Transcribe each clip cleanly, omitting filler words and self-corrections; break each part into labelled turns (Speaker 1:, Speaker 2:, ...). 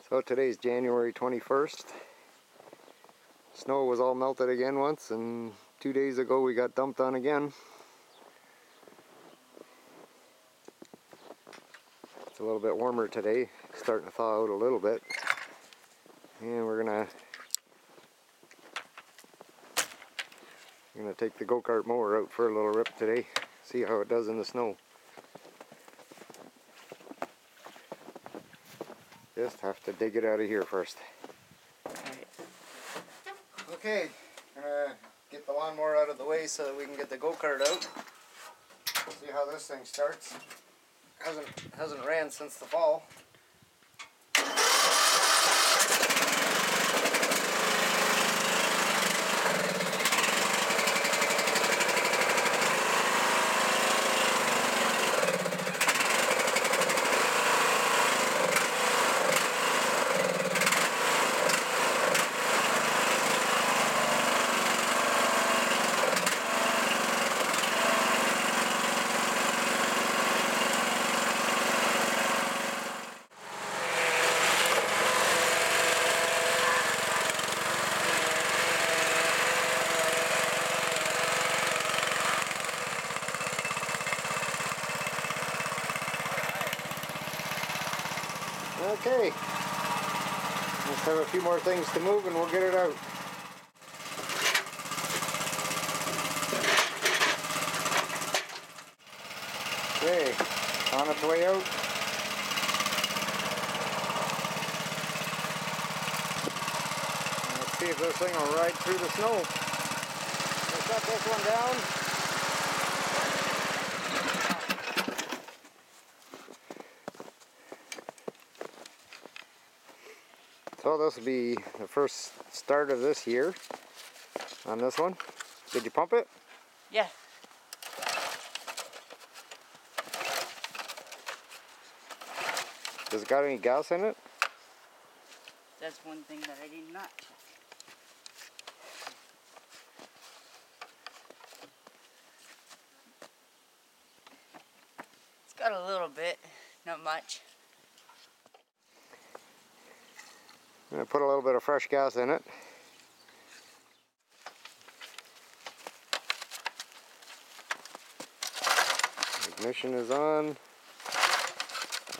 Speaker 1: So today's January 21st. Snow was all melted again once, and 2 days ago we got dumped on again. It's a little bit warmer today, starting to thaw out a little bit. And we're gonna take the go-kart mower out for a little rip today, see how it does in the snow. Just have to dig it out of here first. Okay, gonna get the lawnmower out of the way so that we can get the go-kart out. See how this thing starts. Hasn't ran since the fall. Okay, let's have a few more things to move and we'll get it out. Okay, on its way out. Let's see if this thing will ride through the snow. We'll shut this one down. So this will be the first start of this year on this one. Did you pump it?
Speaker 2: Yeah.
Speaker 1: Does it got any gas in it?
Speaker 2: That's one thing that I did not check. It's got a little bit, not much.
Speaker 1: I'm going to put a little bit of fresh gas in it. Ignition is on.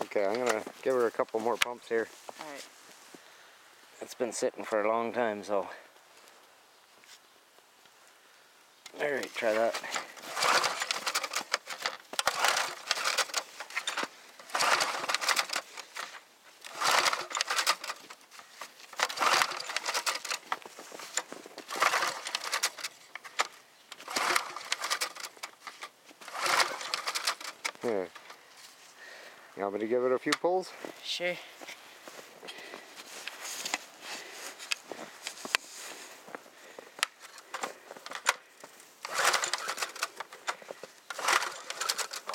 Speaker 1: Okay, I'm going to give her a couple more pumps here.
Speaker 2: Alright.
Speaker 1: It's been sitting for a long time, so. Alright, try that. Yeah. You want me to give it a few pulls?
Speaker 2: Sure.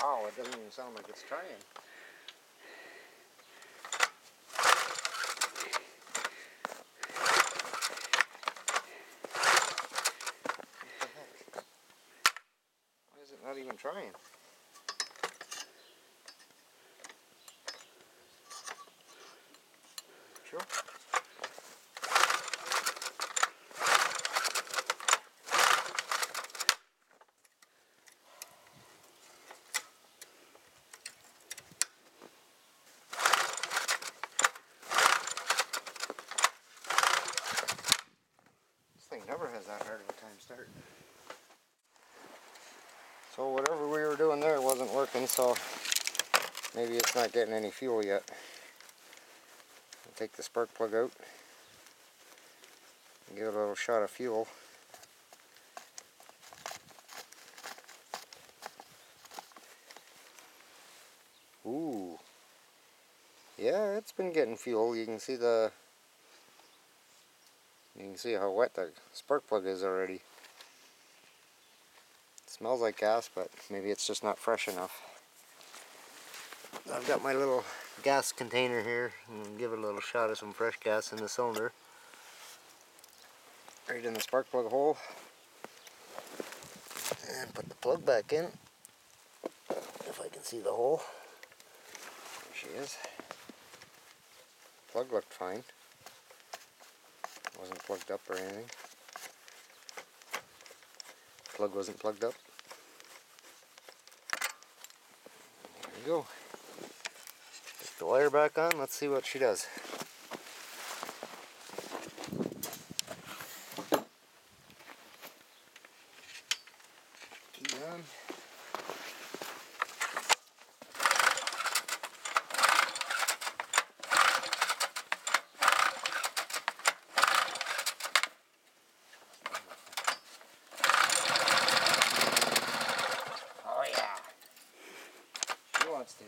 Speaker 1: Wow, it doesn't even sound like it's trying. What the heck? Why is it not even trying? Sure. This thing never has that hard of a time starting. So whatever we were doing there wasn't working, so maybe it's not getting any fuel yet. I'll take the spark plug out and give it a little shot of fuel. Ooh. Yeah, it's been getting fuel. You can see how wet the spark plug is already. It smells like gas, but maybe it's just not fresh enough. I've got my little gas container here, and give it a little shot of some fresh gas in the cylinder. Right in the spark plug hole. And put the plug back in. If I can see the hole. There she is. Plug looked fine. Wasn't plugged up or anything. Plug wasn't plugged up. There you go. Put the wire back on. Let's see what she does. Key on. Oh yeah. She wants to.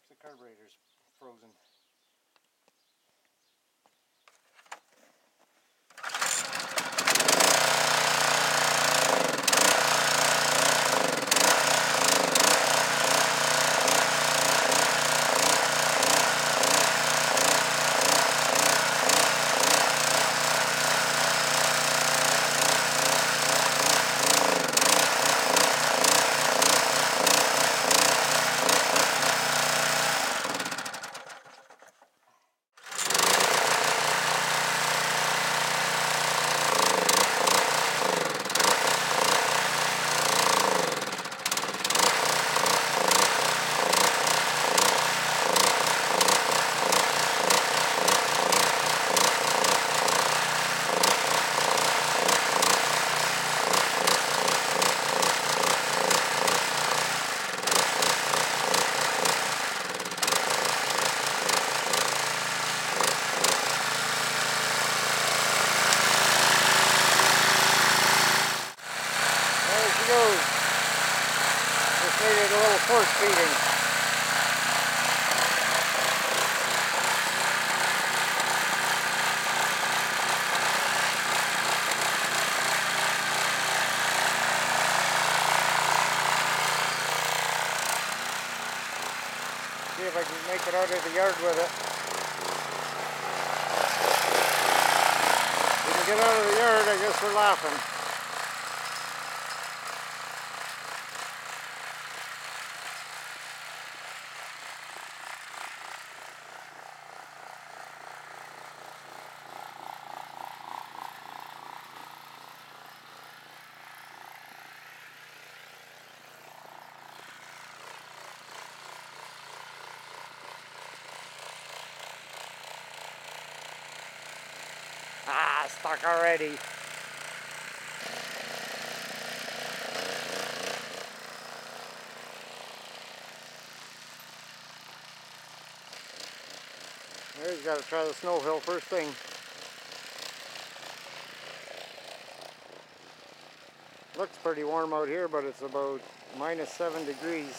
Speaker 1: The carburetor's frozen. Just needed a little force feeding. See if I can make it out of the yard with it. If we can get out of the yard, I guess we're laughing. Ah, stuck already. There's got to try the snow hill first thing. Looks pretty warm out here, but it's about -7 degrees.